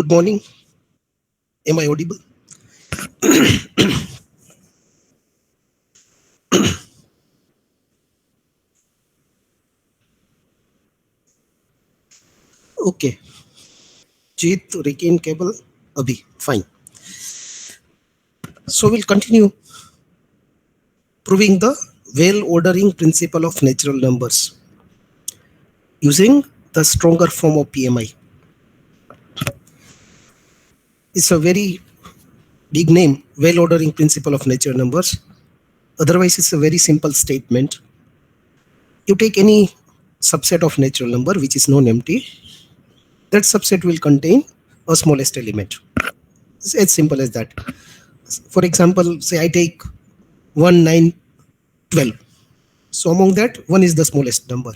Good morning. Am I audible? Okay. Jeet, Rikin, Cable, Abhi. Fine. So we'll continue proving the well ordering principle of natural numbers using the stronger form of PMI. It's a very big name, well ordering principle of natural numbers. Otherwise, it's a very simple statement. You take any subset of natural number which is non-empty, that subset will contain a smallest element. It's as simple as that. For example, say I take 1, 9, 12. So among that, 1 is the smallest number.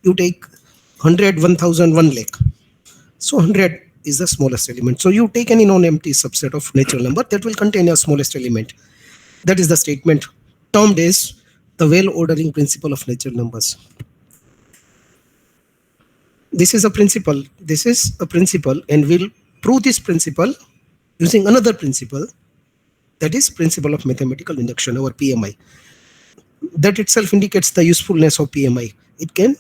You take 100, 1000, 1 lakh. So 100 is the smallest element. So you take any non-empty subset of natural number that will contain a smallest element. That is the statement termed as the well ordering principle of natural numbers. This is a principle. This is a principle, and we'll prove this principle using another principle, that is principle of mathematical induction, or PMI. That itself indicates the usefulness of PMI. It can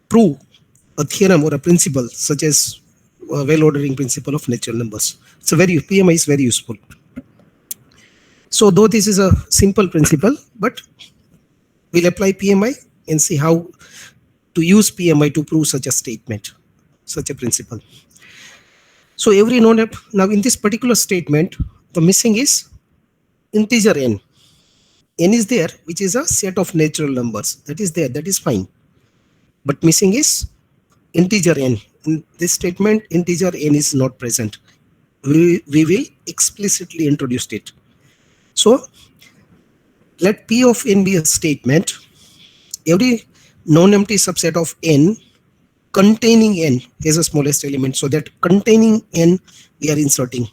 prove a theorem or a principle such as a well ordering principle of natural numbers. PMI is very useful. So though this is a simple principle, but we'll apply PMI and see how to use PMI to prove such a statement, such a principle. So every now in this particular statement, the missing is integer n. N is there, which is a set of natural numbers. That is there, that is fine. But missing is integer n. In this statement, integer n is not present. We will explicitly introduce it. So let P of n be a statement. Every non-empty subset of n containing n is the smallest element. So that containing n we are inserting.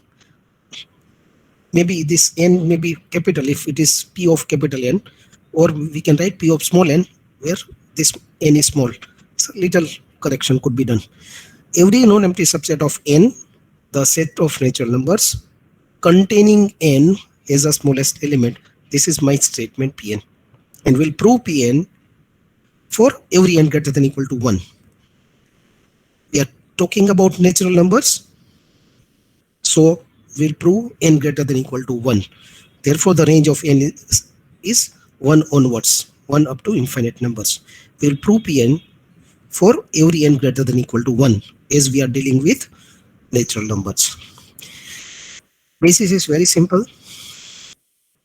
Maybe this n may be capital if it is P of capital N, or we can write P of small n where this n is small. So little correction could be done. Every non-empty subset of n, the set of natural numbers containing n is the smallest element. This is my statement Pn, and we'll prove Pn for every n greater than equal to 1. We are talking about natural numbers, so we'll prove n greater than equal to 1. Therefore, the range of n is 1 onwards, 1 up to infinite numbers. We'll prove Pn for every n greater than equal to 1, as we are dealing with natural numbers. Basis is very simple.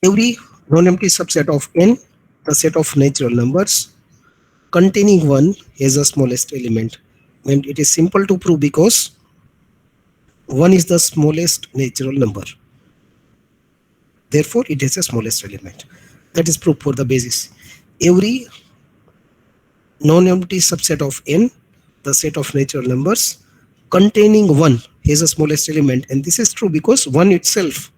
Every non-empty subset of n, the set of natural numbers containing 1 is the smallest element. And it is simple to prove because 1 is the smallest natural number. Therefore, it is the smallest element. That is proof for the basis. Every non-empty subset of n, the set of natural numbers containing 1 is the smallest element. And this is true because 1 itself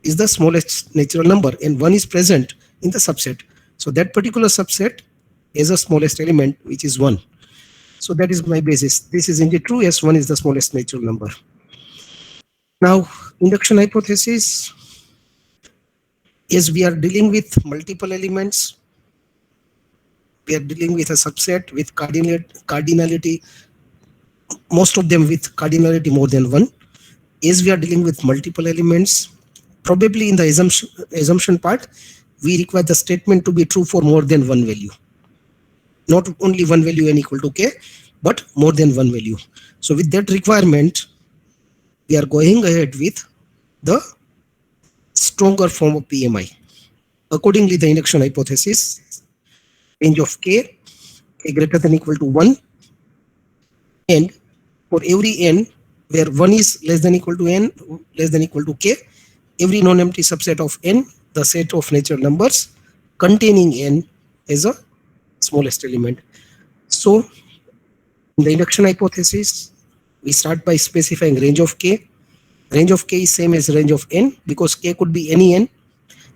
is the smallest natural number, and 1 is present in the subset. So that particular subset is the smallest element, which is 1. So that is my basis. This is indeed true, yes, 1 is the smallest natural number. Now, induction hypothesis, is we are dealing with multiple elements. We are dealing with a subset with cardinality, most of them with cardinality more than 1. As we are dealing with multiple elements, probably in the assumption part, we require the statement to be true for more than one value. Not only one value n equal to k, but more than one value. So with that requirement, we are going ahead with the stronger form of PMI. Accordingly, the induction hypothesis, range of k greater than equal to 1, and for every n where 1 is less than equal to n, less than equal to k, every non-empty subset of n, the set of natural numbers containing n is a smallest element. So in the induction hypothesis, we start by specifying range of k. Range of k is same as range of n because k could be any n.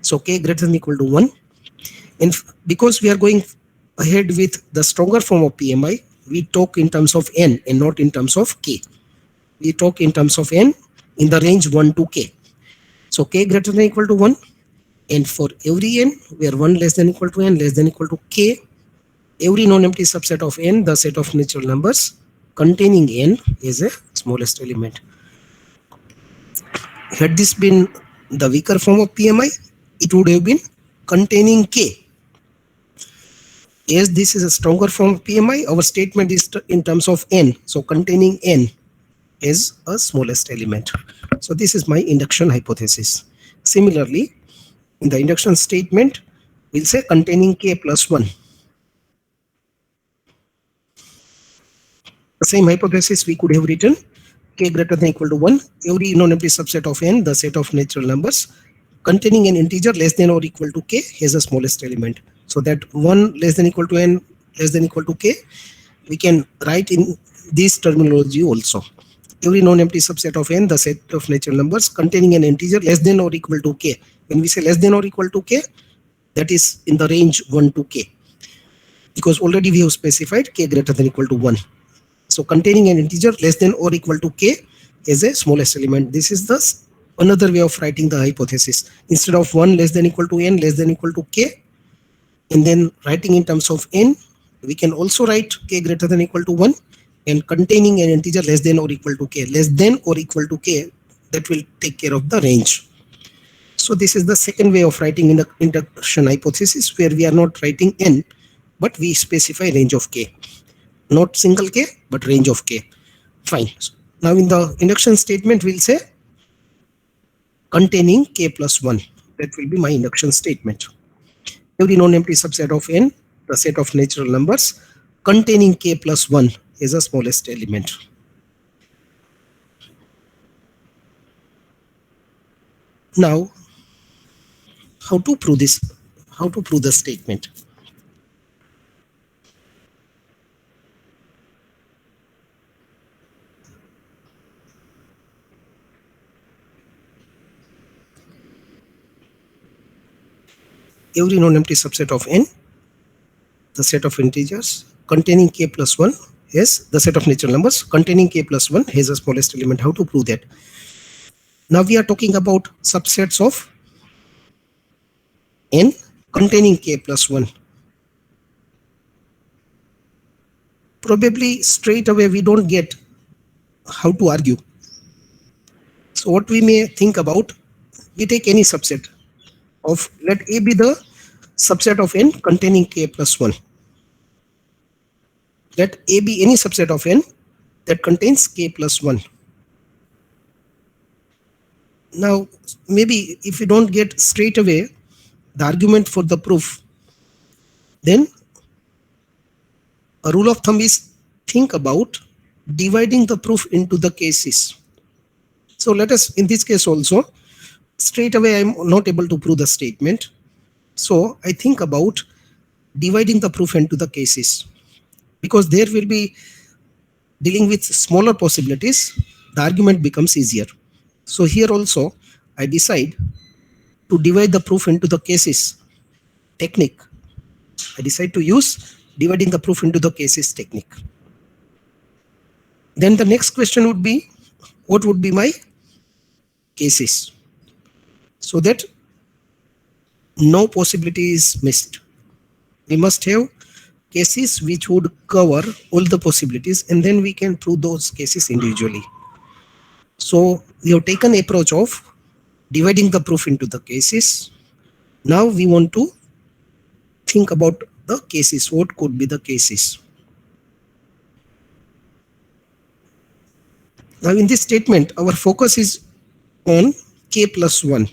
So k greater than equal to 1. And because we are going ahead with the stronger form of PMI, we talk in terms of n and not in terms of k. we talk in terms of n in the range 1 to k. So k greater than or equal to 1, and for every n where 1 less than or equal to n less than or equal to k, every non-empty subset of n, the set of natural numbers containing n, is a smallest element. Had this been the weaker form of PMI, it would have been containing k. As this is a stronger form of PMI, our statement is in terms of n, so containing n is a smallest element. So this is my induction hypothesis. Similarly, in the induction statement, we'll say containing k plus 1. The same hypothesis we could have written k greater than or equal to 1, every non-empty subset of n, the set of natural numbers containing an integer less than or equal to k has a smallest element. So that 1 less than or equal to n less than or equal to k, we can write in this terminology also. Every non-empty subset of n, the set of natural numbers containing an integer less than or equal to k. When we say less than or equal to k, that is in the range 1 to k, because already we have specified k greater than or equal to 1. So containing an integer less than or equal to k is a smallest element. This is the another way of writing the hypothesis. Instead of 1 less than or equal to n less than or equal to k, and then writing in terms of n, we can also write k greater than or equal to 1 and containing an integer less than or equal to k. Less than or equal to k, that will take care of the range. So this is the second way of writing in the induction hypothesis, where we are not writing n, but we specify range of k. Not single k, but range of k. Fine. Now in the induction statement, we'll say containing k plus 1. That will be my induction statement. Every non-empty subset of n, the set of natural numbers containing k plus 1 is the smallest element. Now, how to prove this? How to prove the statement? Every non-empty subset of n, the set of integers containing k plus 1 is the set of natural numbers containing k plus 1 has the smallest element. How to prove that? Now we are talking about subsets of n containing k plus 1. Probably straight away we don't get how to argue. So what we may think about, we take any subset of, let A be the subset of n containing k plus 1. Let A be any subset of n that contains k plus 1. Now, maybe if you don't get straight away the argument for the proof, then a rule of thumb is think about dividing the proof into the cases. So let us, in this case also, straight away I am not able to prove the statement. So I think about dividing the proof into the cases, because there will be dealing with smaller possibilities, the argument becomes easier. So here also I decide to divide the proof into the cases technique. I decide to use dividing the proof into the cases technique. Then the next question would be, what would be my cases, so that no possibility is missed. We must have cases which would cover all the possibilities, and then we can prove those cases individually. So we have taken approach of dividing the proof into the cases. Now we want to think about the cases. What could be the cases? Now in this statement, our focus is on k plus 1.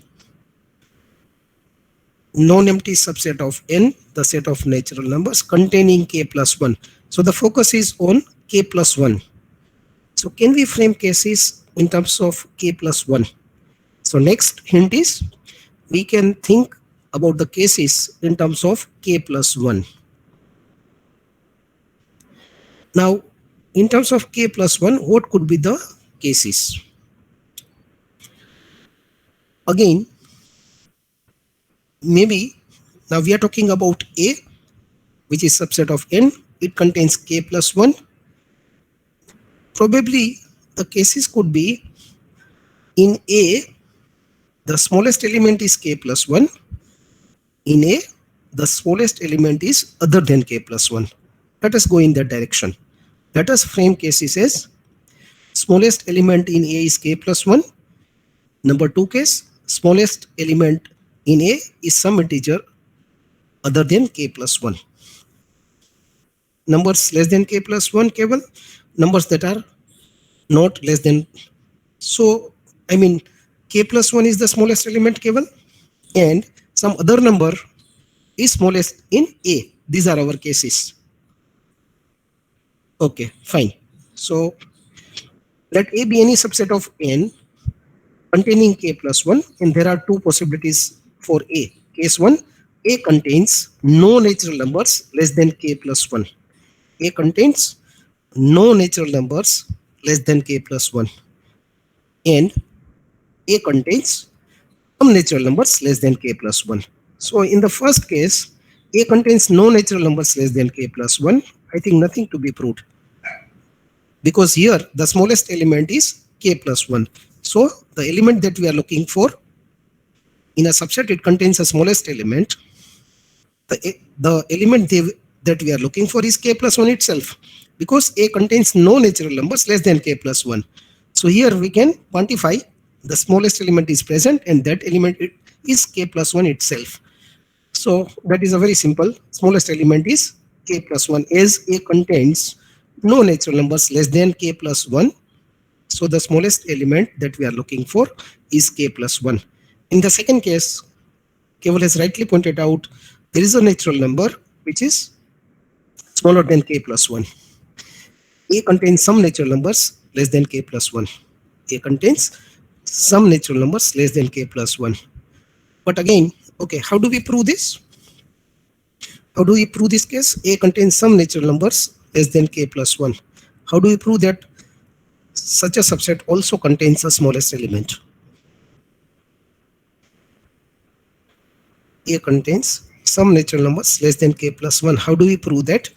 Non-empty subset of n, the set of natural numbers containing k plus 1. So the focus is on k plus 1. So can we frame cases in terms of k plus 1? So next hint is, we can think about the cases in terms of k plus 1. Now, in terms of k plus 1, what could be the cases? Again, maybe now we are talking about A, which is subset of n. It contains k plus 1. Probably the cases could be in A, the smallest element is k plus 1. In A, the smallest element is other than k plus 1. Let us go in that direction. Let us frame cases as smallest element in A is k plus 1. Number 2 case, smallest element in A is some integer other than k plus 1. Numbers less than k plus 1 keval, numbers that are not less than. So, I mean, k plus 1 is the smallest element keval, and some other number is smallest in A. These are our cases. Okay, fine. So, let A be any subset of n containing k plus 1, and there are two possibilities for A. Case 1, A contains no natural numbers less than k plus 1. A contains no natural numbers less than k plus 1, and A contains some natural numbers less than k plus 1. So in the first case, A contains no natural numbers less than k plus 1. I think nothing to be proved, because here the smallest element is k plus 1. So the element that we are looking for in a subset, it contains a smallest element. The element that we are looking for is k plus 1 itself, because A contains no natural numbers less than k plus 1. So here we can quantify the smallest element is present, and that element is k plus 1 itself. So that is a very simple. Smallest element is k plus 1, as A contains no natural numbers less than k plus 1. So the smallest element that we are looking for is k plus 1. In the second case, Keval has rightly pointed out, there is a natural number which is smaller than k plus 1. A contains some natural numbers less than k plus 1. A contains some natural numbers less than k plus 1. But again, okay, how do we prove this? How do we prove this case? A contains some natural numbers less than k plus 1. How do we prove that such a subset also contains the smallest element? A contains some natural numbers less than k plus 1. How do we prove that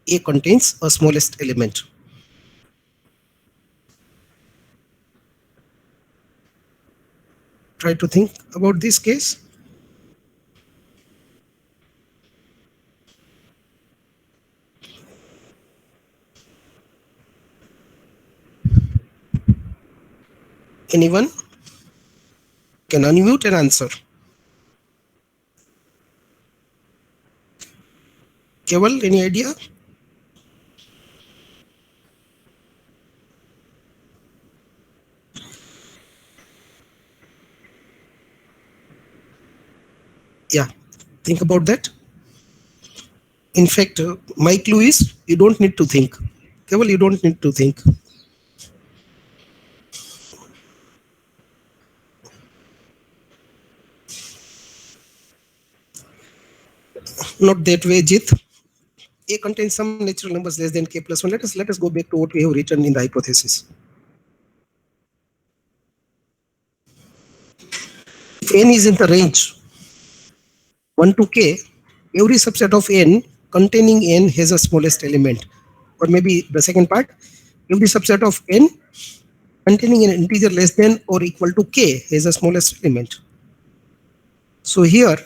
A contains a smallest element? Try to think about this case. Anyone can unmute and answer. Keval, any idea? Yeah, think about that. In fact, my clue is you don't need to think. Keval, you don't need to think. Not that way, Jit. A contains some natural numbers less than k plus 1. Let us go back to what we have written in the hypothesis. If n is in the range 1 to k, every subset of n containing n has a smallest element. Or maybe the second part, every subset of n containing an integer less than or equal to k has a smallest element. So here,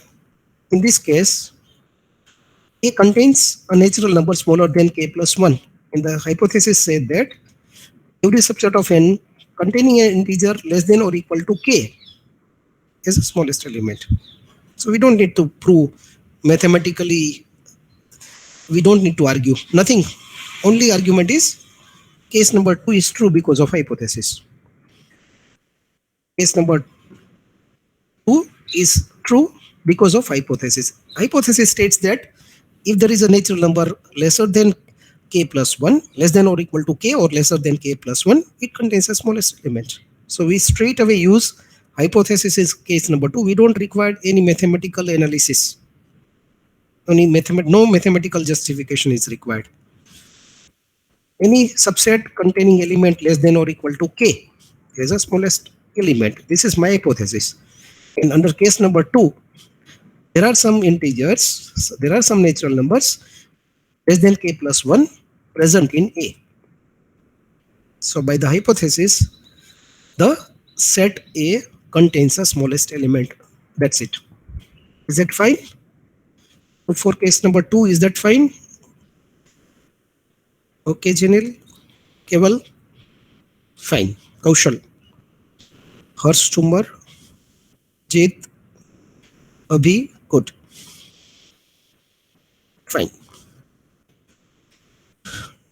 in this case, A contains a natural number smaller than k plus 1. And the hypothesis said that every subset of n containing an integer less than or equal to k is the smallest element. So we don't need to prove mathematically, we don't need to argue. Nothing. Only argument is case number 2 is true because of hypothesis. Case number 2 is true because of hypothesis. Hypothesis states that if there is a natural number lesser than k plus 1, less than or equal to k or lesser than k plus 1, it contains the smallest element. So we straight away use hypothesis is case number 2. We don't require any mathematical analysis. No mathematical justification is required. Any subset containing element less than or equal to k is the smallest element. This is my hypothesis. And under case number 2, there are some integers, there are some natural numbers less than k plus 1 present in A. So by the hypothesis, the set A contains the smallest element. That's it. Is that fine? For case number 2, is that fine? Okay, Janil, Keval, fine. Kaushal, Harsh, Tumar, Jit, Abhi, good. Fine.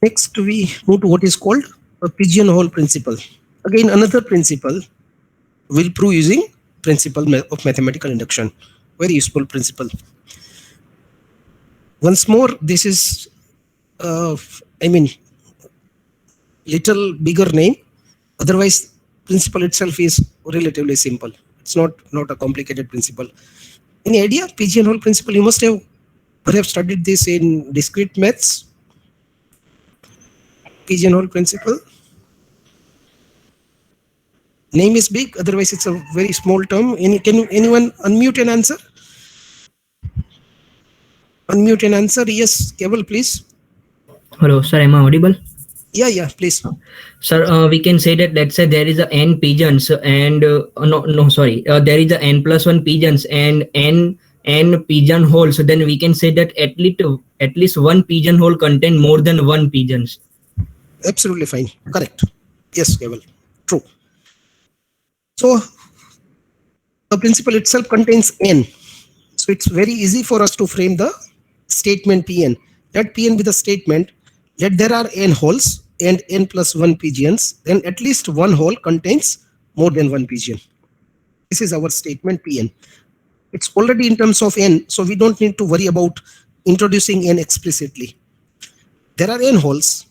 Next, we move to what is called a pigeonhole principle. Again, another principle we'll prove using principle of mathematical induction. Very useful principle. Once more, this is, little bigger name. Otherwise, principle itself is relatively simple. It's not a complicated principle. Any idea? Pigeonhole principle. You must have perhaps studied this in discrete maths. Pigeonhole principle. Name is big. Otherwise, it's a very small term. Can anyone unmute and answer? Unmute and answer. Yes, Keval, please. Hello, sir. Am I audible? Yeah, please. Sir, we can say that, let's say there is a n pigeons and there is a n plus 1 pigeons and n pigeonholes. So then we can say that at least one pigeonhole contain more than one pigeons. Absolutely fine. Correct. Yes, Keval. True. So the principle itself contains n. So it's very easy for us to frame the statement Pn. Let Pn be the statement that there are n holes and n plus 1 pigeons, then at least one hole contains more than one pigeon. This is our statement Pn. It's already in terms of n, so we don't need to worry about introducing n explicitly. There are n holes,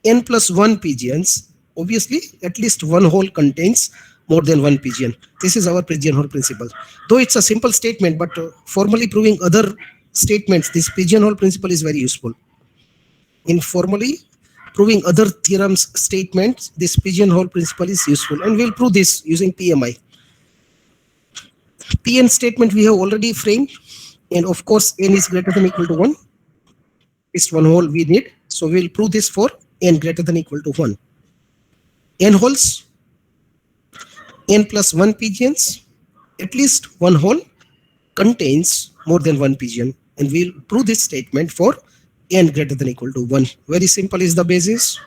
n plus 1 pigeons. Obviously, at least one hole contains more than one pigeon. This is our pigeonhole principle. Though it's a simple statement, but formally proving other statements, this pigeonhole principle is very useful. In formally proving other theorems statements, this pigeonhole principle is useful, and we'll prove this using PMI. Pn statement we have already framed, and of course n is greater than or equal to 1. It's one hole we need, so we'll prove this for n greater than or equal to 1. N holes, n plus 1 pigeons, at least one hole contains more than one pigeon, and we'll prove this statement for n greater than or equal to 1. Very simple is the basis.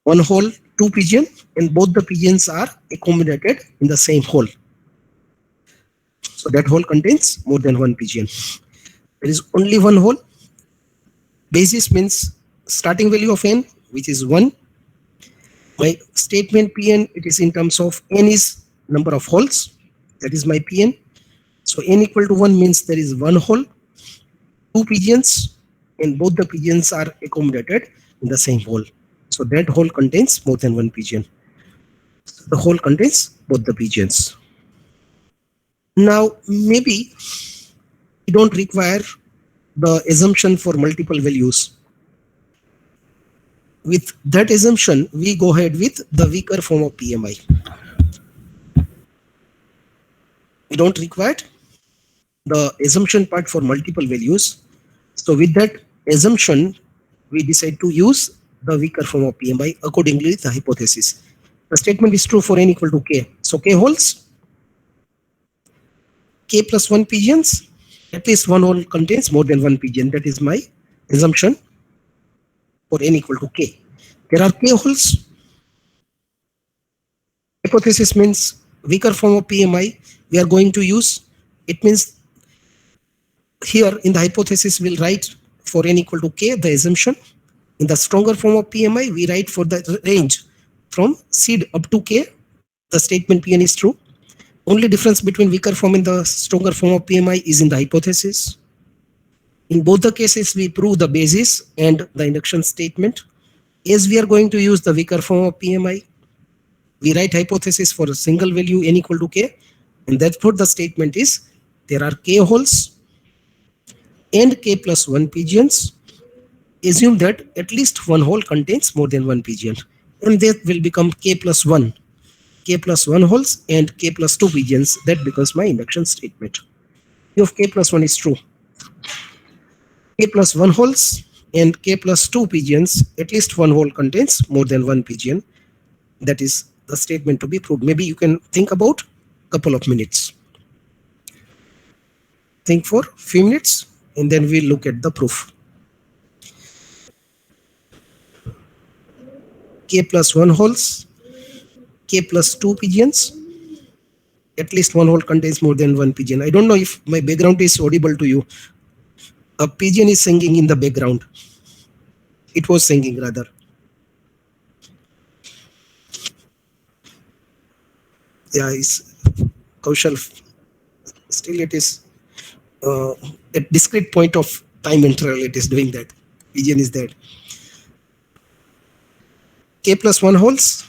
One hole, two pigeon, and both the pigeons are accommodated in the same hole. So that hole contains more than one pigeon. There is only one hole. Basis means starting value of n, which is 1. My statement Pn, it is in terms of n is number of holes. That is my Pn. So n equal to 1 means there is one hole, two pigeons, and both the pigeons are accommodated in the same hole. So that hole contains more than one pigeon. So the hole contains both the pigeons. Now, maybe we don't require the assumption for multiple values. With that assumption, we go ahead with the weaker form of PMI. We don't require the assumption part for multiple values. So with that assumption, we decide to use the weaker form of PMI accordingly the hypothesis. The statement is true for n equal to k. So k holes, k plus 1 pigeons, at least one hole contains more than one pigeon. That is my assumption for n equal to k. There are k holes. Hypothesis means weaker form of PMI we are going to use. It means here in the hypothesis we'll write for n equal to k the assumption. In the stronger form of PMI we write for the range from seed up to k the statement Pn is true. Only difference between weaker form and the stronger form of PMI is in the hypothesis. In both the cases, we prove the basis and the induction statement. As we are going to use the weaker form of PMI, we write hypothesis for a single value n equal to k, and therefore the statement is there are k holes and k plus 1 pigeons. Assume that at least one hole contains more than one pigeon, and that will become k plus 1. K plus 1 holes and k plus 2 pigeons. That becomes my induction statement. P of k plus 1 is true. K plus 1 holes and k plus 2 pigeons, at least one hole contains more than one pigeon. That is the statement to be proved. Maybe you can think about couple of minutes. Think for few minutes and then we'll look at the proof. K plus 1 holes, k plus 2 pigeons, at least one hole contains more than one pigeon. I don't know if my background is audible to you. A pigeon is singing in the background. It was singing rather. Yeah, it's Kaushal. Still it is at discrete point of time interval it is doing that. Pigeon is there. K plus 1 holes,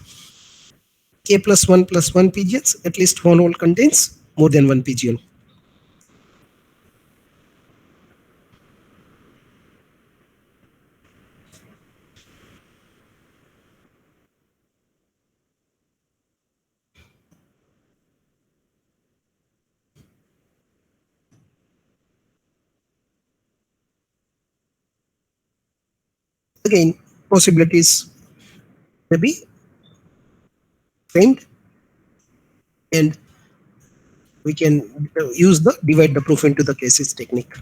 k plus 1 pigeons, at least one hole contains more than one pigeon. Again, possibilities may be framed and we can use the divide the proof into the cases technique.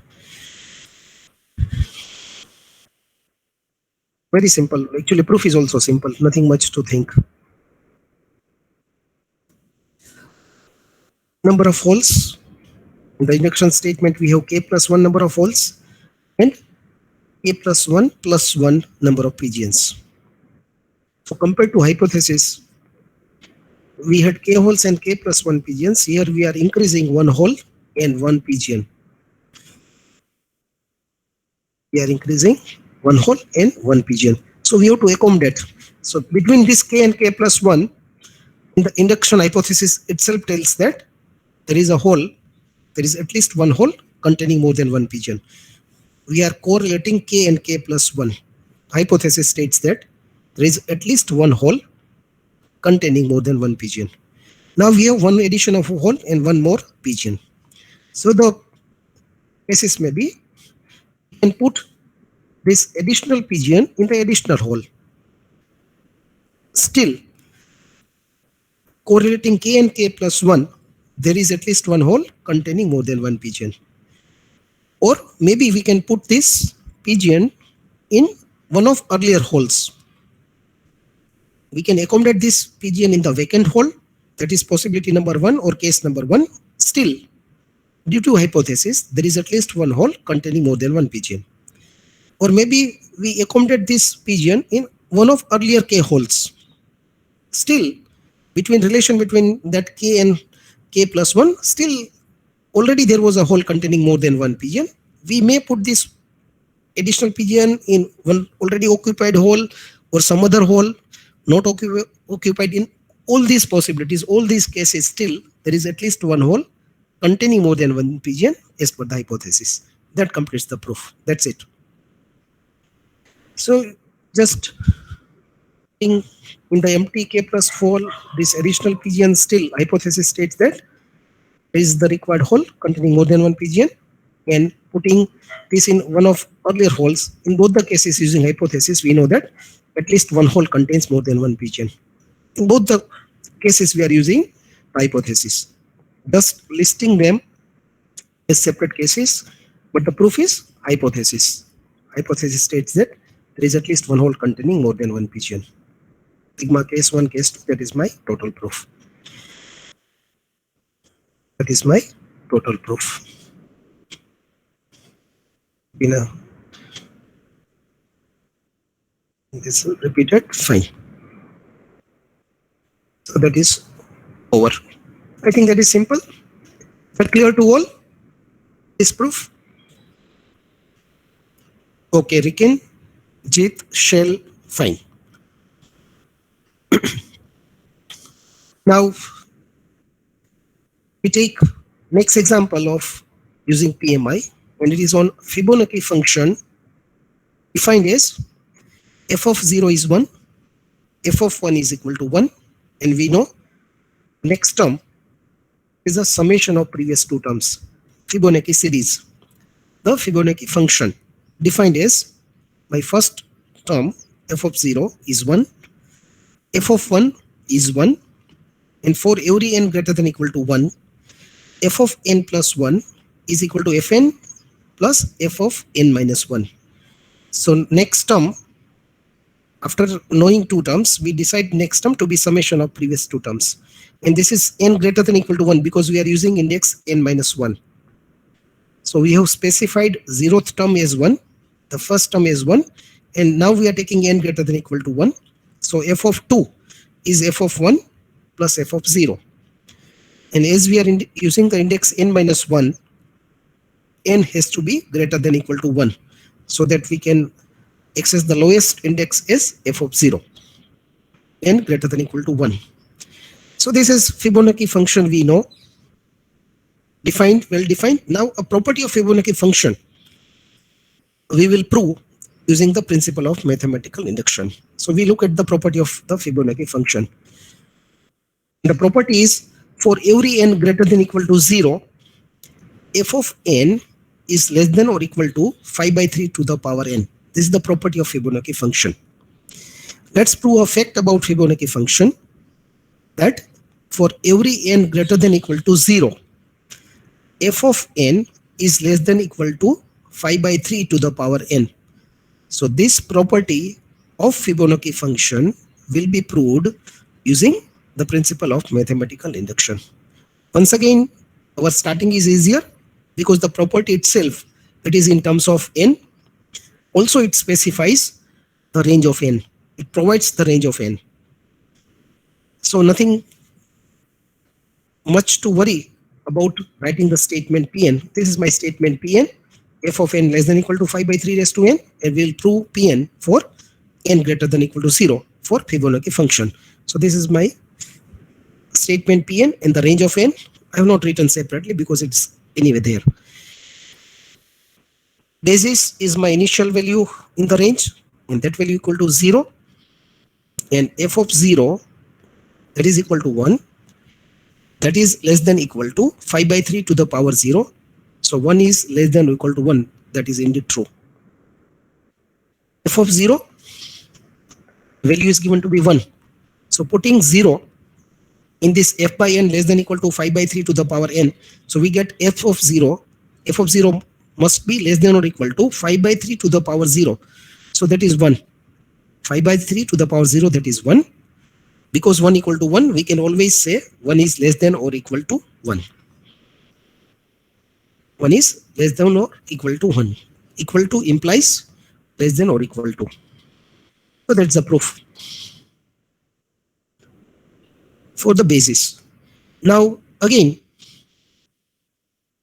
Very simple. Actually, proof is also simple. Nothing much to think. Number of holes. In the induction statement, we have k plus 1 number of holes and k plus 1 number of pigeons. So compared to hypothesis, we had k holes and k plus 1 pigeons. Here we are increasing one hole and one pigeon. We are increasing one hole and one pigeon. So we have to accommodate. So between this k and k plus 1, in the induction hypothesis itself tells that there is a hole, there is at least one hole containing more than one pigeon. We are correlating k and k plus 1. Hypothesis states that there is at least one hole containing more than one pigeon. Now we have one addition of a hole and one more pigeon. So the cases may be, you can put this additional pigeon in the additional hole. Still, correlating k and k plus 1, there is at least one hole containing more than one pigeon. Or maybe we can put this pigeon in one of earlier holes. We can accommodate this pigeon in the vacant hole. That is possibility number 1 or case number 1. Still, due to hypothesis, there is at least one hole containing more than one pigeon. Or maybe we accommodate this pigeon in one of earlier k holes. Still, relation between that k and k plus 1, still already there was a hole containing more than one pigeon. We may put this additional pigeon in one already occupied hole or some other hole not occupied. In all these possibilities, all these cases, still there is at least one hole containing more than one pigeon as per the hypothesis. That completes the proof. That's it. So just in the empty k plus 4, this additional pigeon, still hypothesis states that there is the required hole containing more than one pigeon, and putting this in one of earlier holes. In both the cases using hypothesis, we know that at least one hole contains more than one pigeon. In both the cases we are using hypothesis. Just listing them as separate cases, but the proof is hypothesis. Hypothesis states that there is at least one hole containing more than one pigeon. Sigma case 1, case 2, that is my total proof. That is my total proof. This is repeated, fine. So that is over. I think that is simple. But clear to all? This proof? Okay, Rikin, Jit, Shell, fine. Now, we take next example of using PMI, and it is on Fibonacci function defined as f of 0 is 1, f of 1 is equal to 1, and we know next term is a summation of previous two terms, Fibonacci series. The Fibonacci function defined as my first term f of 0 is 1, f of 1 is 1, and for every n greater than equal to 1, f of n plus 1 is equal to fn plus f of n minus 1. So next term, after knowing two terms, we decide next term to be summation of previous two terms. And this is n greater than equal to 1 because we are using index n minus 1. So we have specified 0th term as 1, the first term is 1, and now we are taking n greater than equal to 1. So f of 2 is f of 1 plus f of 0. And as we are using the index n minus 1, n has to be greater than equal to 1 so that we can access the lowest index as f of 0, n greater than equal to 1. So this is Fibonacci function we know, defined, well defined. Now a property of Fibonacci function we will prove using the principle of mathematical induction. So we look at the property of the Fibonacci function. The property is for every n greater than equal to 0, f of n is less than or equal to 5/3 to the power n. This is the property of Fibonacci function. Let's prove a fact about Fibonacci function, that for every n greater than equal to 0, f of n is less than equal to 5/3 to the power n. So this property of Fibonacci function will be proved using the principle of mathematical induction. Once again, our starting is easier because the property itself, it is in terms of n. Also, it specifies the range of n. It provides the range of n. So nothing much to worry about writing the statement Pn. This is my statement Pn, f of n less than equal to 5/3 raised to n, and we'll prove Pn for n greater than equal to 0 for Fibonacci function. So this is my statement Pn and the range of n. I have not written separately because it's anyway there. Basis is my initial value in the range, and that value equal to 0, and f of 0 that is equal to 1, that is less than equal to 5/3 to the power 0. So 1 is less than or equal to 1. That is indeed true. F of 0 value is given to be 1. So putting 0 in this f by n less than equal to 5/3 to the power n. So we get f of 0. F of 0 must be less than or equal to 5/3 to the power 0. So that is 1. 5/3 to the power 0, that is 1. Because 1 equal to 1, we can always say 1 is less than or equal to 1. 1 is less than or equal to 1. Equal to implies less than or equal to. So that's the proof for the basis. Now again,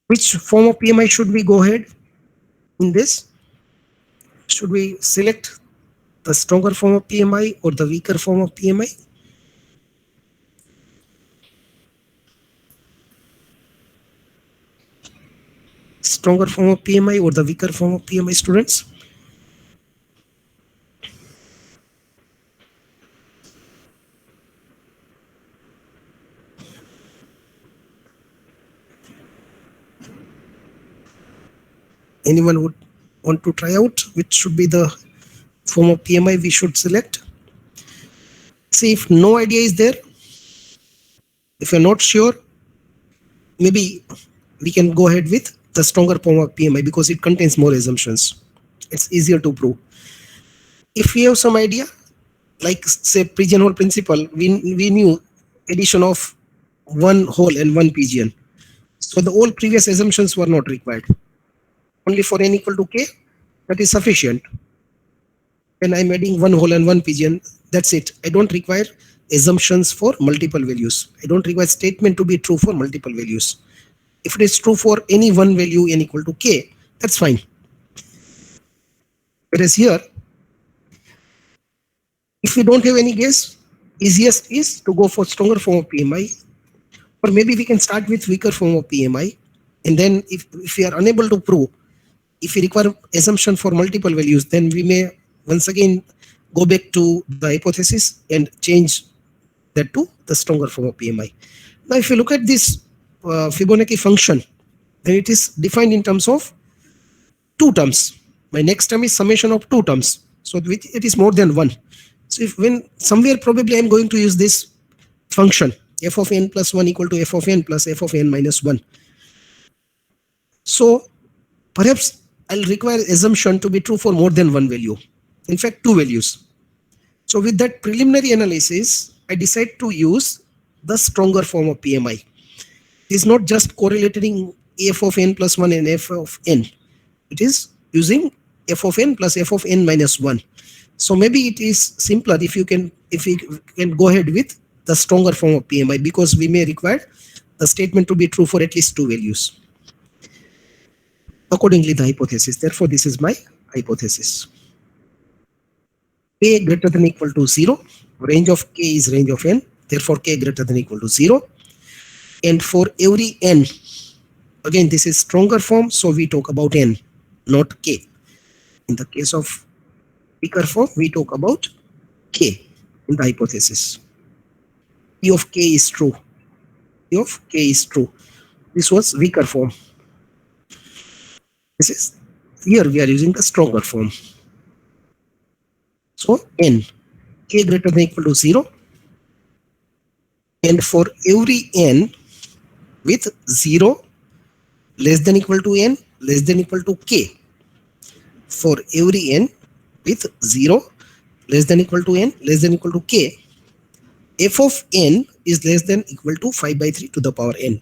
which form of PMI should we go ahead in this? Should we select the stronger form of PMI or the weaker form of PMI? Stronger form of PMI or the weaker form of PMI, students? Anyone would want to try out which should be the form of PMI we should select? See, if no idea is there, if you're not sure, maybe we can go ahead with the stronger form of PMI because it contains more assumptions. It's easier to prove. If we have some idea, like say pigeonhole principle, we knew addition of one hole and one pigeon. So the all previous assumptions were not required. Only for n equal to k, that is sufficient. When I'm adding one hole and one pigeon, that's it. I don't require assumptions for multiple values. I don't require statement to be true for multiple values. If it is true for any one value n equal to k, that's fine. Whereas here, if we don't have any guess, easiest is to go for stronger form of PMI, or maybe we can start with weaker form of PMI, and then if we are unable to prove, if we require assumption for multiple values, then we may once again go back to the hypothesis and change that to the stronger form of PMI. Now, if you look at this Fibonacci function, then it is defined in terms of two terms. My next term is summation of two terms. So which it is more than 1. So if when somewhere probably I'm going to use this function f of n plus 1 equal to f of n plus f of n minus 1. So perhaps I'll require assumption to be true for more than one value. In fact, two values. So with that preliminary analysis, I decide to use the stronger form of PMI. It is not just correlating f of n plus 1 and f of n. It is using f of n plus f of n minus 1. So maybe it is simpler if we can go ahead with the stronger form of PMI, because we may require the statement to be true for at least two values. Accordingly, the hypothesis. Therefore, this is my hypothesis. K greater than equal to 0. Range of K is range of n. Therefore, K greater than equal to 0. And for every n, again, this is stronger form, so we talk about n, not K. In the case of weaker form, we talk about K in the hypothesis. P of K is true. P of K is true. This was weaker form. This is, here we are using the stronger form. So n, K greater than equal to 0. And for every n with 0 less than equal to n less than equal to K. For every n with 0 less than equal to n less than equal to K, f of n is less than equal to 5 by 3 to the power n.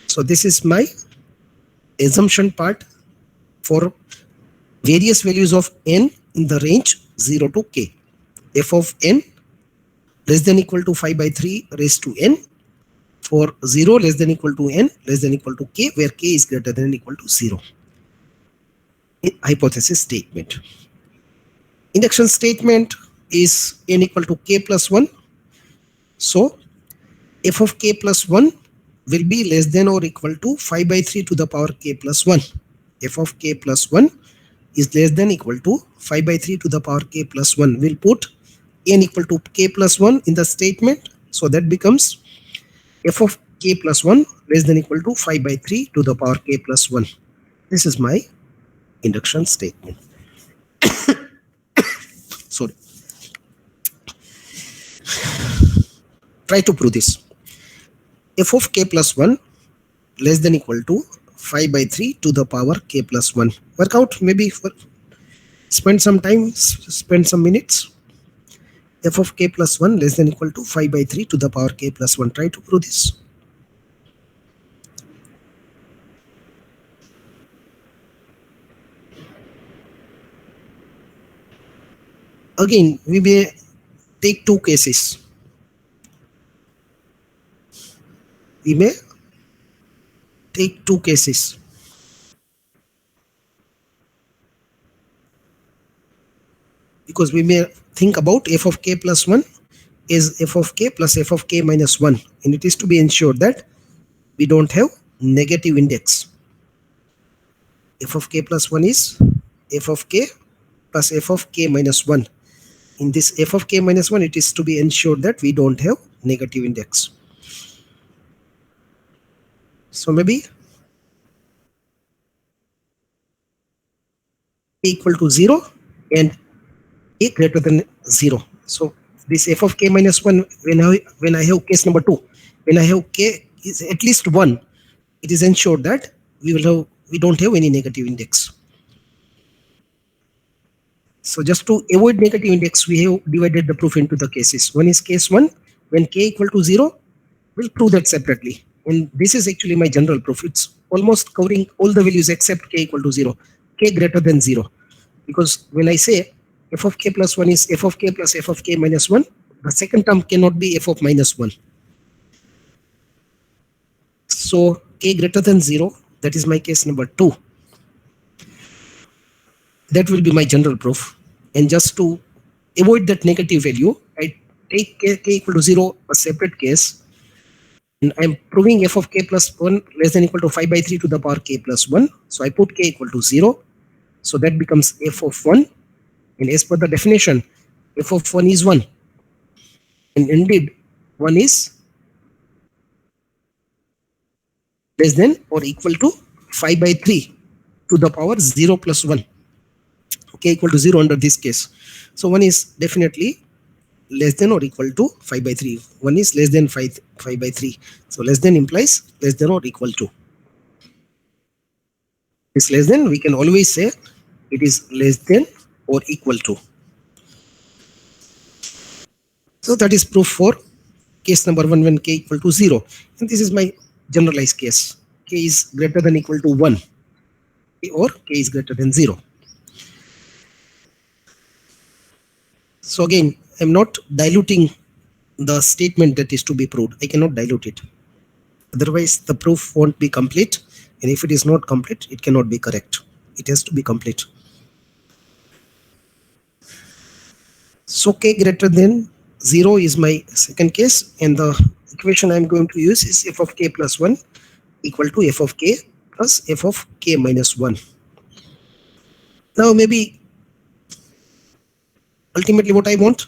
So this is my assumption part for various values of n in the range 0 to K. F of n less than equal to 5 by 3 raised to n for 0 less than equal to n less than equal to K, where K is greater than equal to 0. Hypothesis statement. Induction statement is n equal to K plus 1. So f of K plus 1 will be less than or equal to 5 by 3 to the power K plus 1. F of K plus 1 is less than equal to 5 by 3 to the power K plus 1. We'll put n equal to K plus 1 in the statement. So that becomes f of K plus 1 less than equal to 5 by 3 to the power K plus 1. This is my induction statement. Sorry. Try to prove this. F of K plus 1 less than equal to 5 by 3 to the power K plus 1. Work out, maybe spend some time, spend some minutes. F of K plus 1 less than equal to 5 by 3 to the power K plus 1. Try to prove this. Again, we may take two cases. We may take two cases. Because we may think about f of K plus 1 is f of K plus f of K minus 1. And it is to be ensured that we don't have negative index. F of K plus 1 is f of K plus f of K minus 1. In this f of K minus 1, it is to be ensured that we don't have negative index. So maybe K equal to 0 and K greater than 0. So this f of K minus 1, when I have case number 2, when I have K is at least 1, it is ensured that we don't have any negative index. So just to avoid negative index, we have divided the proof into the cases. One is case 1, when K equal to 0, we'll prove that separately. And this is actually my general proof. It's almost covering all the values except K equal to 0, K greater than 0. Because when I say f of K plus 1 is f of K plus f of K minus 1, the second term cannot be f of minus 1. So K greater than 0, that is my case number 2. That will be my general proof. And just to avoid that negative value, I take K equal to 0, a separate case. And I'm proving f of K plus 1 less than equal to 5 by 3 to the power K plus 1. So I put K equal to 0. So that becomes f of 1. And as per the definition, f of 1 is 1. And indeed, 1 is less than or equal to 5 by 3 to the power 0 plus 1. k equal to 0 under this case. So 1 is definitely less than or equal to 5 by 3. 1 is less than 5 by 3. So less than implies less than or equal to. This less than, we can always say it is less than or equal to. So that is proof for case number 1 when k equal to 0. And this is my generalized case. K is greater than equal to 1 or k is greater than 0. So again, I'm not diluting the statement that is to be proved. I cannot dilute it. Otherwise, the proof won't be complete. And if it is not complete, it cannot be correct. It has to be complete. So k greater than 0 is my second case. And the equation I'm going to use is f of k plus 1 equal to f of k plus f of k minus 1. Now maybe ultimately what I want,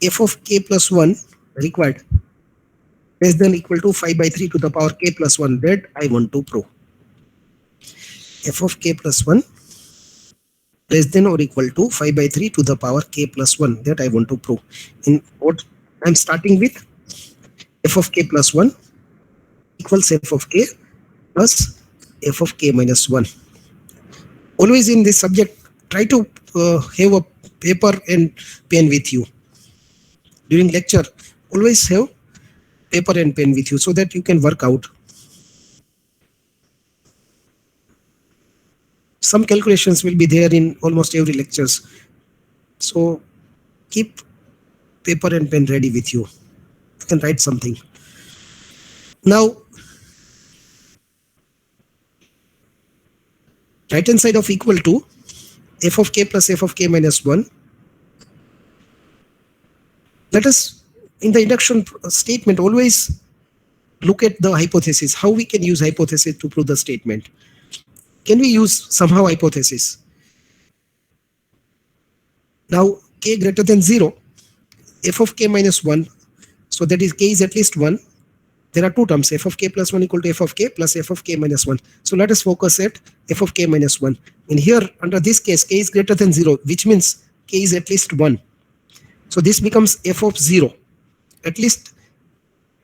f of k plus 1 required less than equal to 5 by 3 to the power k plus 1, that I want to prove. F of k plus 1 less than or equal to 5 by 3 to the power k plus 1, that I want to prove. In what I'm starting with, f of k plus 1 equals f of k plus f of k minus 1. Always in this subject, try to have a paper and pen with you. During lecture, always have paper and pen with you so that you can work out. Some calculations will be there in almost every lectures. So keep paper and pen ready with you. You can write something. Now, right hand side of equal to f of k plus f of k minus 1. Let us, in the induction statement, always look at the hypothesis, how we can use hypothesis to prove the statement. Can we use somehow hypothesis? Now, k greater than 0, f of k minus 1, so that is k is at least 1. There are two terms, f of k plus 1 equal to f of k plus f of k minus 1. So let us focus at f of k minus 1. And here, under this case, k is greater than 0, which means k is at least 1. So this becomes f of 0. At least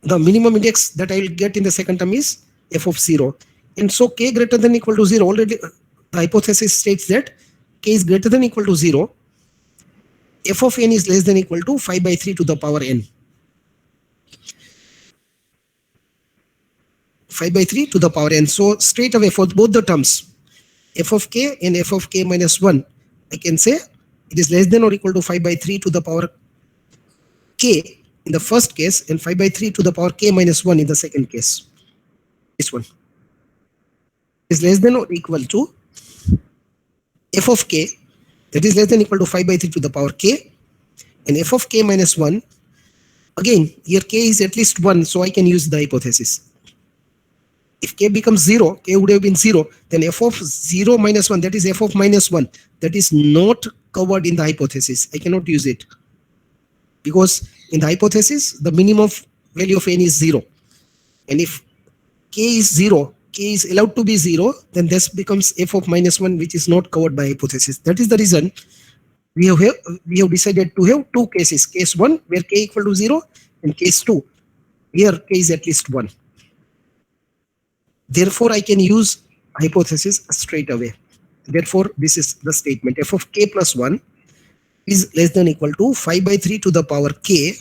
the minimum index that I will get in the second term is f of 0. And so k greater than equal to 0, already the hypothesis states that k is greater than equal to 0. F of n is less than equal to 5 by 3 to the power n. 5 by 3 to the power n. So straight away for both the terms, f of k and f of k minus 1, I can say it is less than or equal to 5 by 3 to the power k in the first case and 5 by 3 to the power k minus 1 in the second case. This one is less than or equal to f of k, that is less than equal to 5 by 3 to the power k, and f of k minus 1. Again, here k is at least 1, so I can use the hypothesis. If k becomes 0, k would have been 0, then f of 0 minus 1, that is f of minus 1, that is not covered in the hypothesis. I cannot use it. Because in the hypothesis, the minimum value of n is 0. And if k is 0, k is allowed to be 0, then this becomes f of minus 1, which is not covered by hypothesis. That is the reason we have decided to have two cases. Case 1, where k equal to 0, and case 2, here k is at least 1. Therefore, I can use hypothesis straight away. Therefore, this is the statement. F of k plus 1 is less than equal to 5 by 3 to the power k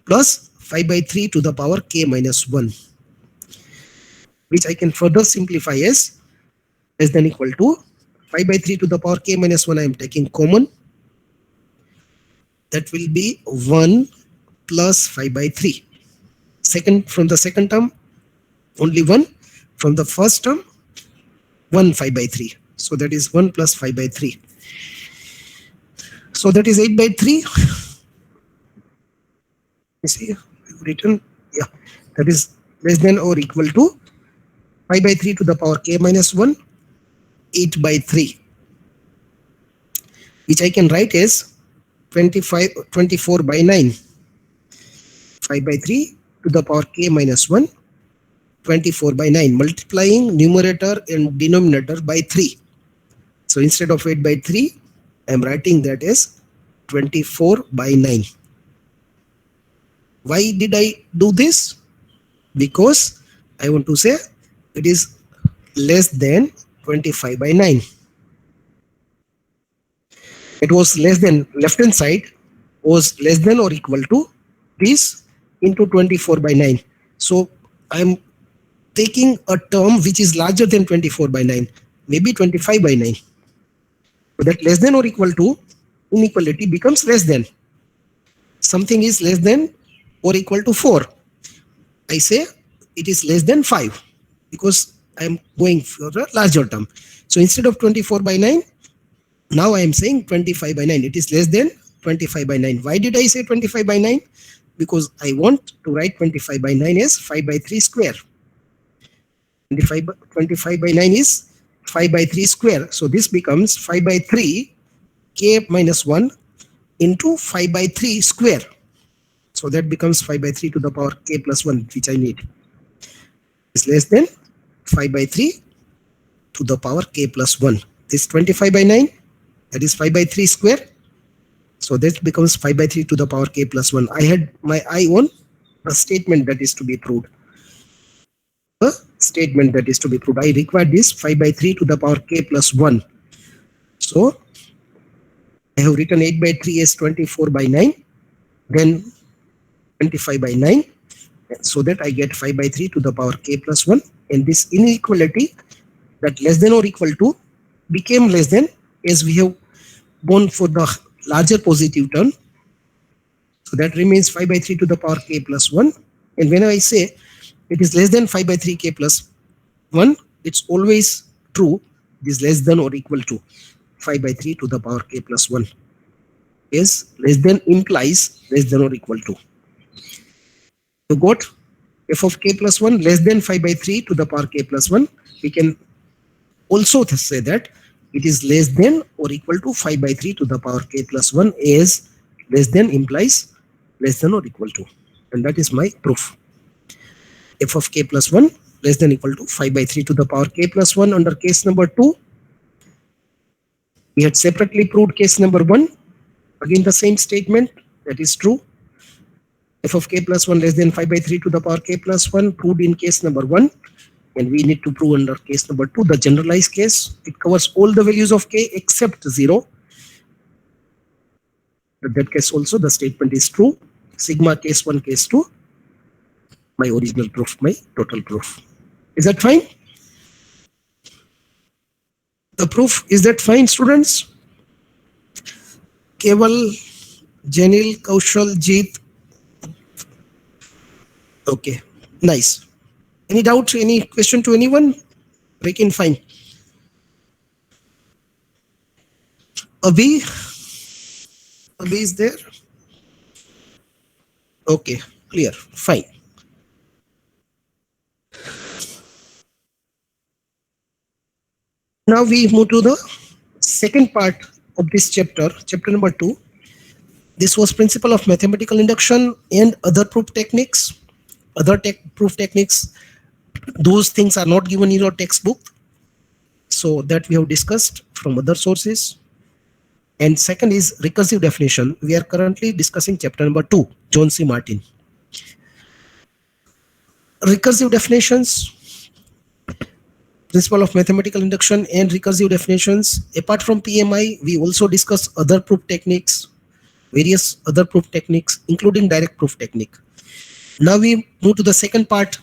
plus 5 by 3 to the power k minus 1, which I can further simplify as less than equal to 5 by 3 to the power k minus 1. I am taking common. That will be 1 plus 5 by 3. From the second term, only 1. From the first term, 1 5 by 3. So that is 1 plus 5 by 3. So that is 8 by 3. You see, I've written, yeah, that is less than or equal to 5 by 3 to the power k minus 1, 8 by 3, which I can write as 24 by 9. 5 by 3 to the power k minus 1, 24 by 9, multiplying numerator and denominator by 3. So instead of 8 by 3, I am writing that as 24 by 9. Why did I do this? Because I want to say it is less than 25 by 9. It was less than, left hand side was less than or equal to this into 24 by 9. So I am taking a term which is larger than 24 by 9, maybe 25 by 9. So that less than or equal to inequality becomes less than. Something is less than or equal to 4. I say it is less than 5 because I am going for a larger term. So instead of 24 by 9, now I am saying 25 by 9. It is less than 25 by 9. Why did I say 25 by 9? Because I want to write 25 by 9 as 5 by 3 square. 25 by 9 is 5 by 3 square. So this becomes 5 by 3 k minus 1 into 5 by 3 square. So that becomes 5 by 3 to the power k plus 1, which I need. Is less than 5 by 3 to the power k plus 1. This 25 by 9, that is 5 by 3 square. So that becomes 5 by 3 to the power k plus 1. I had my eye on a statement that is to be proved. A statement that is to be proved. I require this 5 by 3 to the power k plus 1. So I have written 8 by 3 as 24 by 9. Then 25 by 9. So that I get 5 by 3 to the power k plus 1. And this inequality, that less than or equal to, became less than as we have gone for the larger positive term. So that remains 5 by 3 to the power k plus 1. And when I say it is less than 5 by 3 k plus 1, it's always true. It is less than or equal to 5 by 3 to the power k plus 1. Is less than implies less than or equal to. You got f of k plus 1 less than 5 by 3 to the power k plus 1. We can also say that it is less than or equal to 5 by 3 to the power k plus 1 as less than implies less than or equal to. And that is my proof. F of k plus 1 less than or equal to 5 by 3 to the power k plus 1 under case number 2. We had separately proved case number 1. Again the same statement, that is true. F of k plus 1 less than 5 by 3 to the power k plus 1 proved in case number 1. And we need to prove under case number 2, the generalized case. It covers all the values of k except 0. In that case also the statement is true. Sigma case 1, case 2. My original proof, my total proof. Is that fine? The proof, is that fine, students? Keval, Janil, Kaushal, Jeet. Okay, nice. Any doubt, any question to anyone? Break in, fine. Abhi? Abhi is there? Okay, clear, fine. Now we move to the second part of this chapter, chapter number 2. This was principle of mathematical induction and other proof techniques. Other proof techniques, those things are not given in your textbook. So that we have discussed from other sources. And second is recursive definition. We are currently discussing chapter number 2, John C. Martin. Recursive definitions, principle of mathematical induction and recursive definitions. Apart from PMI, we also discuss other proof techniques, various other proof techniques, including direct proof technique. Now we move to the second part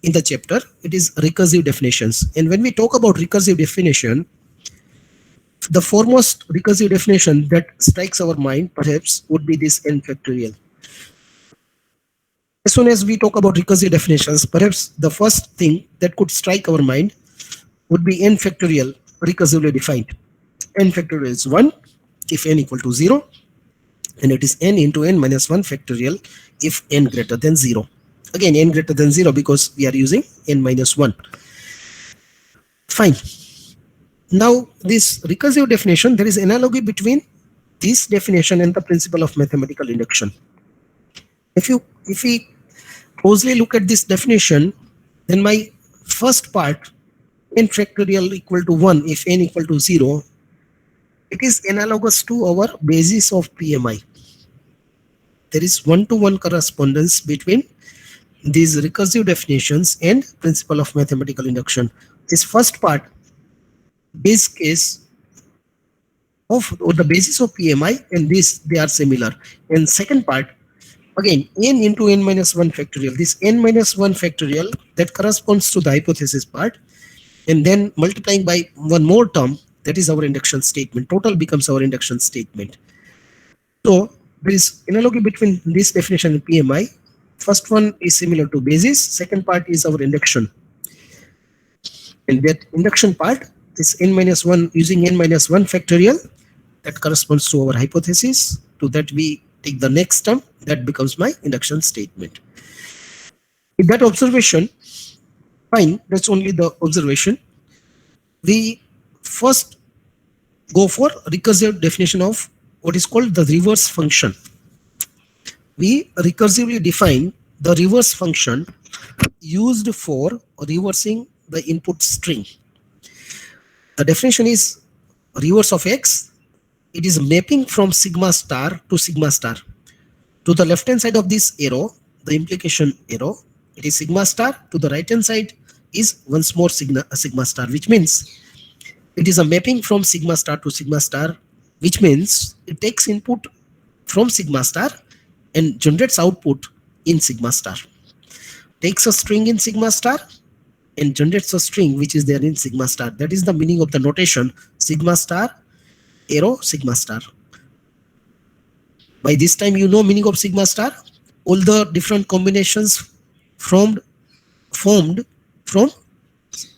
in the chapter. It is recursive definitions. And when we talk about recursive definition, the foremost recursive definition that strikes our mind perhaps would be this n factorial. As soon as we talk about recursive definitions, perhaps the first thing that could strike our mind would be n factorial recursively defined. N factorial is 1 if n equal to 0, and it is n into n minus 1 factorial if n greater than 0. Again, n greater than 0 because we are using n minus 1. Fine. Now, this recursive definition, there is analogy between this definition and the principle of mathematical induction. If we closely look at this definition, then my first part, n factorial equal to 1 if n equal to 0, It is analogous to our basis of PMI. There is one-to-one correspondence between these recursive definitions and principle of mathematical induction. This first part, base case of or the basis of PMI, and this they are similar. And second part, again, n into n minus 1 factorial. This n minus 1 factorial that corresponds to the hypothesis part, and then multiplying by one more term, that is our induction statement. Total becomes our induction statement. So there is analogy between this definition and PMI. First one is similar to basis. Second part is our induction. And that induction part, this n minus 1 using n minus 1 factorial, that corresponds to our hypothesis. To that we take the next term, that becomes my induction statement. With that observation, fine, that's only the observation. We first go for recursive definition of what is called the reverse function. We recursively define the reverse function used for reversing the input string. The definition is reverse of x. It is mapping from sigma star to sigma star. To the left hand side of this arrow, the implication arrow, it is sigma star. To the right hand side is once more sigma star, which means it is a mapping from sigma star to sigma star, which means it takes input from sigma star and generates output in sigma star. Takes a string in sigma star and generates a string which is there in sigma star. That is the meaning of the notation sigma star, arrow, sigma star. By this time you know meaning of sigma star. All the different combinations formed from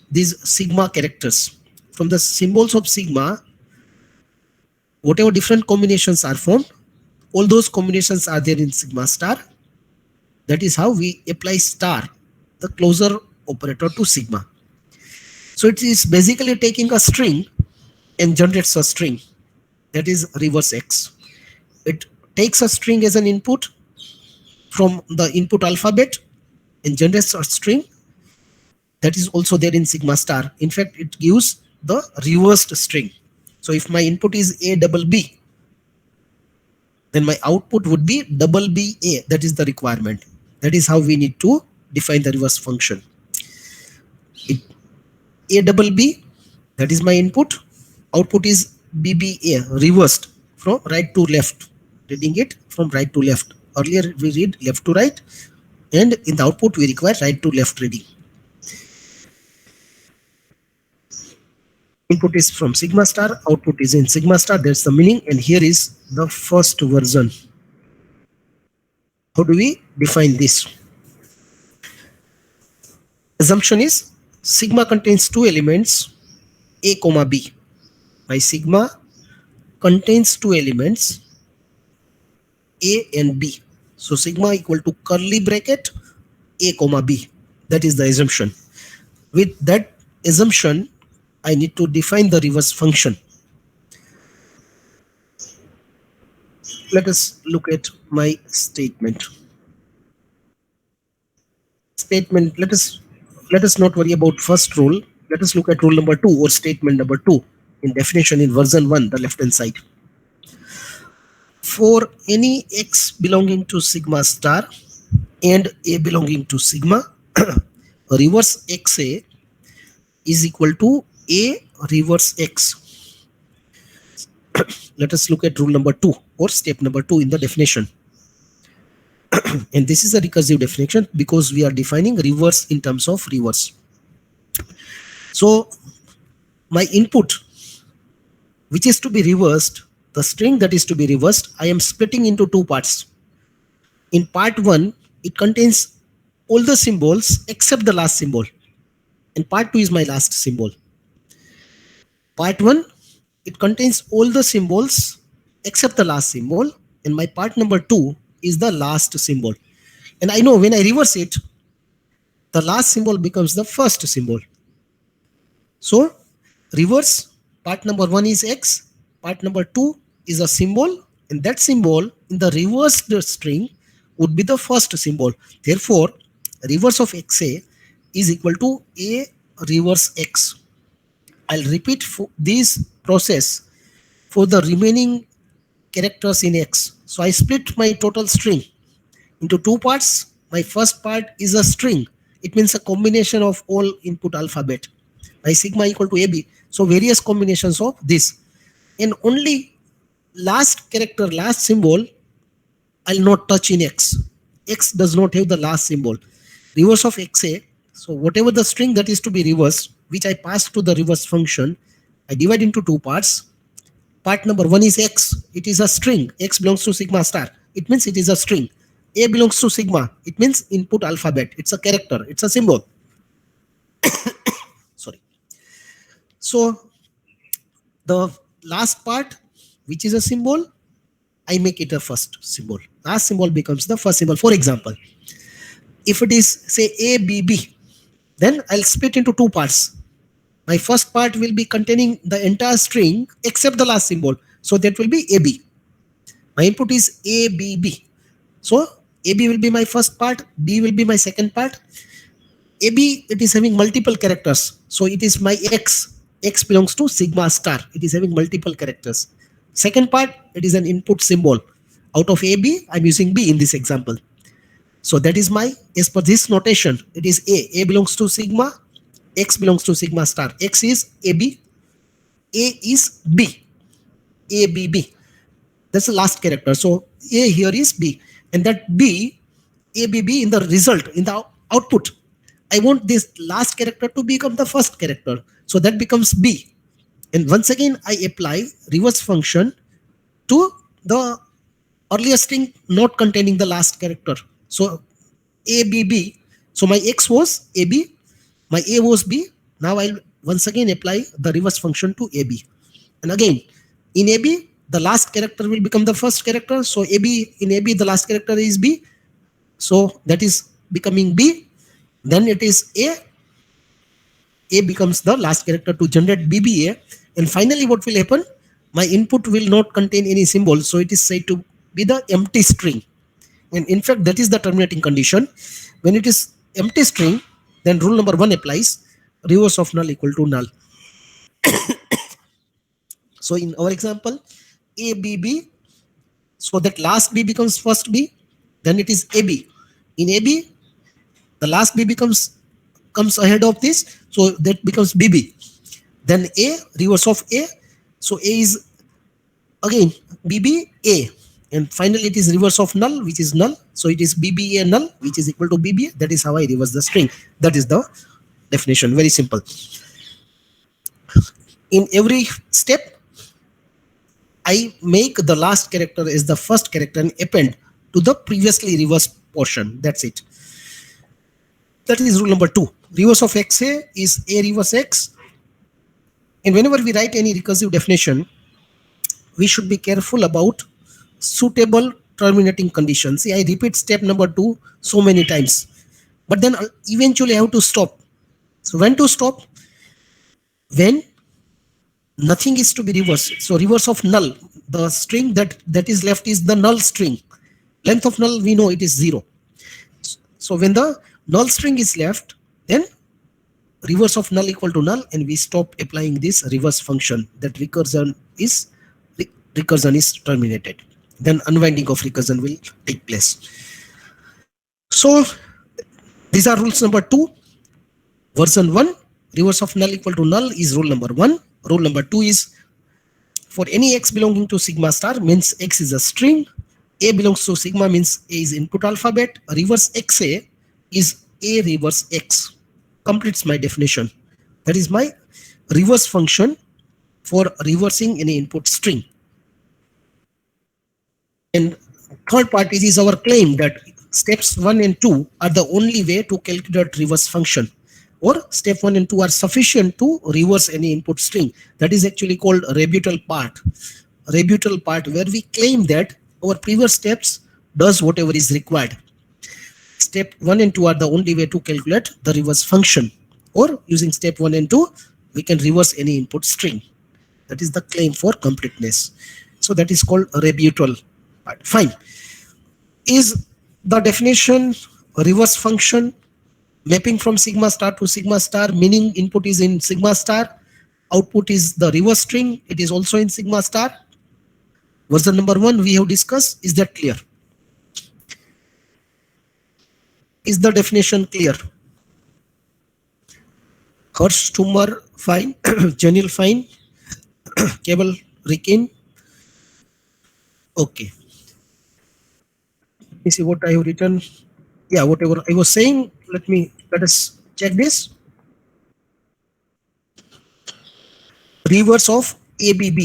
these sigma characters. From the symbols of sigma, whatever different combinations are formed, all those combinations are there in sigma star. That is how we apply star, the closure operator, to sigma. So it is basically taking a string and generates a string, that is reverse x. It takes a string as an input from the input alphabet and generates a string that is also there in sigma star. In fact, it gives the reversed string. So if my input is a double b, then my output would be double b a. That is the requirement. That is how we need to define the reverse function. A double b, that is my input. Output is BBA, reversed from right to left. Reading it from right to left. Earlier we read left to right, and in the output we require right to left reading. Input is from sigma star, output is in sigma star. That's the meaning, and here is the first version. How do we define this? Assumption is sigma contains two elements, a comma b. My sigma contains two elements, a and b. So sigma equal to curly bracket a comma b. That is the assumption. With that assumption, I need to define the reverse function. Let us look at my statement. Let us not worry about first rule. Let us look at rule number 2 or statement number 2 in definition in version 1, the left hand side. For any x belonging to sigma star and a belonging to sigma, reverse xa is equal to a reverse x. Let us look at rule number 2 or step number 2 in the definition. And this is a recursive definition because we are defining reverse in terms of reverse. So my input, which is to be reversed, the string that is to be reversed, I am splitting into two parts. In part 1, it contains all the symbols except the last symbol. And part 2 is my last symbol. Part 1, it contains all the symbols except the last symbol. And my part number 2 is the last symbol. And I know when I reverse it, the last symbol becomes the first symbol. So reverse, part number 1 is x, part number 2 is a symbol, and that symbol in the reversed string would be the first symbol. Therefore, reverse of xa is equal to a reverse x. I'll repeat this process for the remaining characters in X. So I split my total string into two parts. My first part is a string. It means a combination of all input alphabet. My sigma equal to AB. So various combinations of this. And only last character, last symbol, I'll not touch in X. X does not have the last symbol. Reverse of XA. So whatever the string that is to be reversed, which I pass to the reverse function, I divide into two parts. Part number one is X. It is a string. X belongs to sigma star. It means it is a string. A belongs to sigma. It means input alphabet. It's a character. It's a symbol. Sorry. So the last part, which is a symbol, I make it a first symbol. Last symbol becomes the first symbol. For example, if it is say ABB, then I'll split into two parts. My first part will be containing the entire string except the last symbol. So that will be AB. My input is ABB. So AB will be my first part, B will be my second part. AB, it is having multiple characters. So it is my X. X belongs to sigma star. It is having multiple characters. Second part, it is an input symbol. Out of AB, I'm using B in this example. So that is my, as per this notation, it is A. A belongs to sigma. X belongs to sigma star. X is AB. A is B. ABB. That's the last character. So A here is B. And that B, ABB in the result, in the output, I want this last character to become the first character. So that becomes B. And once again, I apply reverse function to the earlier string not containing the last character. So ABB. So my X was AB. My A was B. Now I'll once again apply the reverse function to AB. And again, in AB, the last character will become the first character. So AB, in AB, the last character is B. So that is becoming B. Then it is A. A becomes the last character to generate BBA. And finally, what will happen? My input will not contain any symbol. So it is said to be the empty string. And in fact, that is the terminating condition. When it is empty string, then rule number one applies. Reverse of null equal to null. So in our example, ABB, so that last B becomes first B, then it is AB. In AB, the last B comes ahead of this, so that becomes BB. Then A, reverse of A, so A is again BB, A. And finally it is reverse of null, which is null. So it is BBA null, which is equal to BBA. That is how I reverse the string. That is the definition. Very simple. In every step, I make the last character as the first character and append to the previously reversed portion. That's it. That is rule number two. Reverse of XA is A reverse X. And whenever we write any recursive definition, we should be careful about suitable terminating conditions. See, I repeat step number two so many times, but then eventually I have to stop. So when to stop? When nothing is to be reversed. So reverse of null, the string that is left is the null string. Length of null, we know it is 0. So when the null string is left, then reverse of null equal to null, and we stop applying this reverse function. That recursion is terminated. Then unwinding of recursion will take place. So these are rules number 2. Version 1, reverse of null equal to null is rule number 1. Rule number 2 is for any X belonging to sigma star means X is a string. A belongs to sigma means A is input alphabet. Reverse XA is A reverse X. Completes my definition. That is my reverse function for reversing any input string. And third part is our claim that steps 1 and 2 are the only way to calculate reverse function, or step 1 and 2 are sufficient to reverse any input string. That is actually called rebuttal part. Rebuttal part, where we claim that our previous steps does whatever is required. Step 1 and 2 are the only way to calculate the reverse function, or using step 1 and 2 we can reverse any input string. That is the claim for completeness. So that is called a rebuttal part. Fine. Is the definition reverse function mapping from sigma star to sigma star, meaning input is in sigma star? output is the reverse string. It is also in sigma star. Version number 1 we have discussed. Is that clear? Is the definition clear? Hirsch, Tumor, fine. Janil, fine. Cable, Rikin. Okay. Let me see what I have written. Yeah, whatever I was saying, let us check this. Reverse of ABB.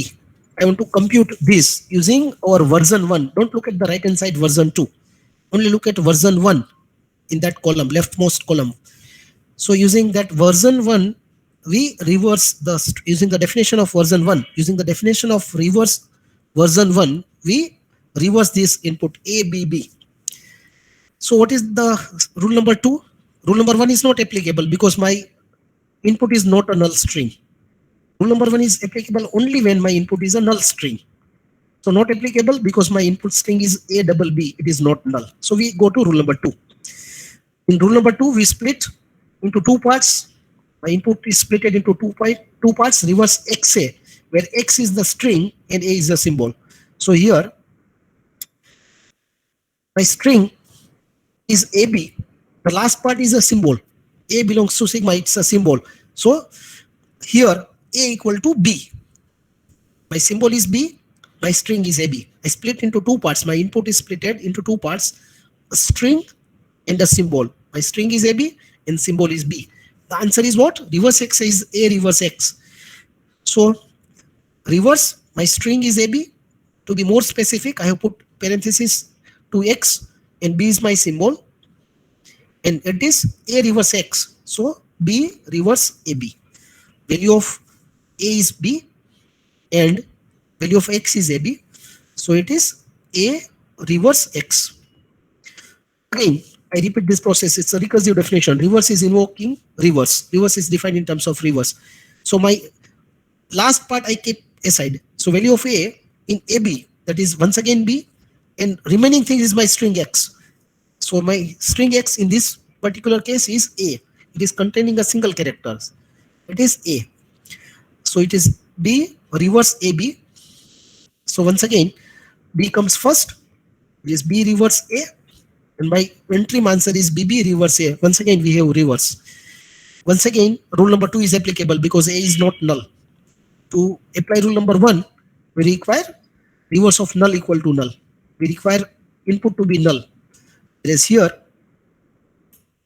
I want to compute this using our version 1. Don't look at the right hand side version 2. Only look at version 1 in that column, leftmost column. So using that version 1, we reverse using the definition of version 1, using the definition of reverse version 1, we reverse this input ABB. So what is the rule number 2? Rule number 1 is not applicable because my input is not a null string. Rule number 1 is applicable only when my input is a null string. So not applicable because my input string is ABB, it is not null. So we go to rule number 2. In rule number 2, we split into 2 parts. My input is split into two parts, reverse XA, where X is the string and A is the symbol. So here, my string is AB. The last part is a symbol. A belongs to sigma, it's a symbol. So here, A equal to B. My symbol is B, my string is AB. I split into 2 parts. My input is splitted into 2 parts, a string and a symbol. My string is AB and symbol is B. The answer is what? Reverse X is A reverse X. So reverse, my string is AB. To be more specific, I have put parenthesis to X and B is my symbol. And it is A reverse X. So B reverse AB. Value of A is B and value of X is AB. So it is A reverse X. Again, I repeat this process. It's a recursive definition. Reverse is invoking reverse. Reverse is defined in terms of reverse. So my last part I keep aside. So value of A in AB, that is once again B, and remaining thing is my string X. So my string X in this particular case is A. It is containing a single character. It is A. So it is B reverse AB. So once again, B comes first. It is B reverse A. And my entry answer is BB reverse A. Once again, we have reverse. Once again, rule number 2 is applicable because A is not null. To apply rule number 1, we require reverse of null equal to null. We require input to be null. Whereas here,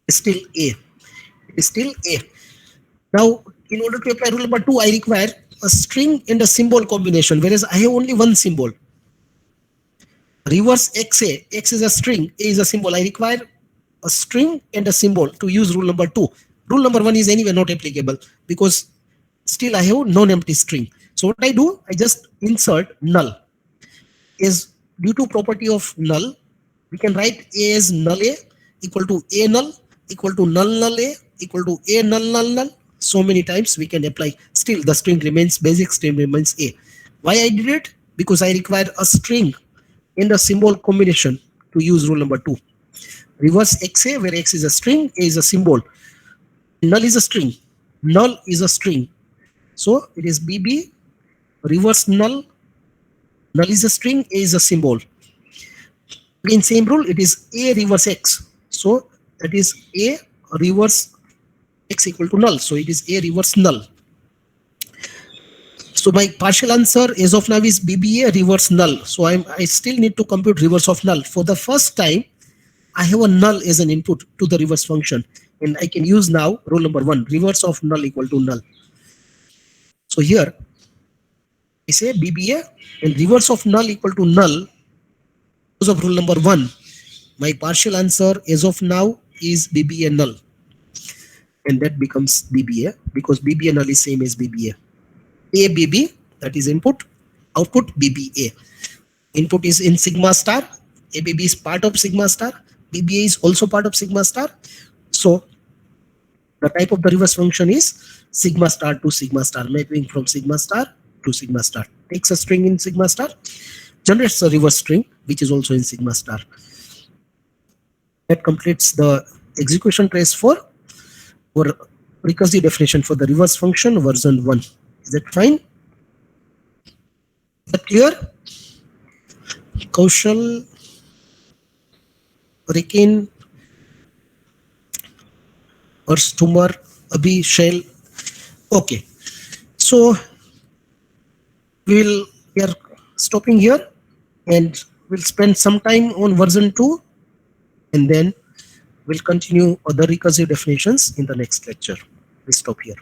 it's still A. It is still A. Now, in order to apply rule number 2, I require a string and a symbol combination, whereas I have only one symbol. Reverse XA, X is a string, A is a symbol. I require a string and a symbol to use rule number 2. Rule number 1 is anyway not applicable because still I have non-empty string. So what I do, I just insert null. Is due to property of null, we can write A as null A equal to A null equal to null null A equal to A null null null. So many times we can apply. Still the string remains, basic string remains A. Why I did it? Because I require a string and a symbol combination to use rule number 2. Reverse XA, where X is a string, A is a symbol. Null is a string. Null is a string. So it is BB reverse null. Null is a string, A is a symbol. Again, same rule, it is A reverse X. So that is A reverse X equal to null. So it is A reverse null. So my partial answer as of now is BBA reverse null. So I still need to compute reverse of null. For the first time, I have a null as an input to the reverse function. And I can use now rule number 1, reverse of null equal to null. So here, I say BBA and reverse of null equal to null because of rule number 1. My partial answer as of now is BBA null. And that becomes BBA because BBA null is same as BBA. ABB, that is input, output BBA. Input is in sigma star, ABB is part of sigma star, BBA is also part of sigma star. So the type of the reverse function is sigma star to sigma star, mapping from sigma star to sigma star. Takes a string in sigma star, generates a reverse string which is also in sigma star. That completes the execution trace for recursive definition for the reverse function version 1. Is that fine? Is that clear? Kaushal, Rikin, Ars, Tumar, Abhi, Shail. Okay. So we are stopping here and we'll spend some time on version 2 and then we'll continue other recursive definitions in the next lecture. We stop here.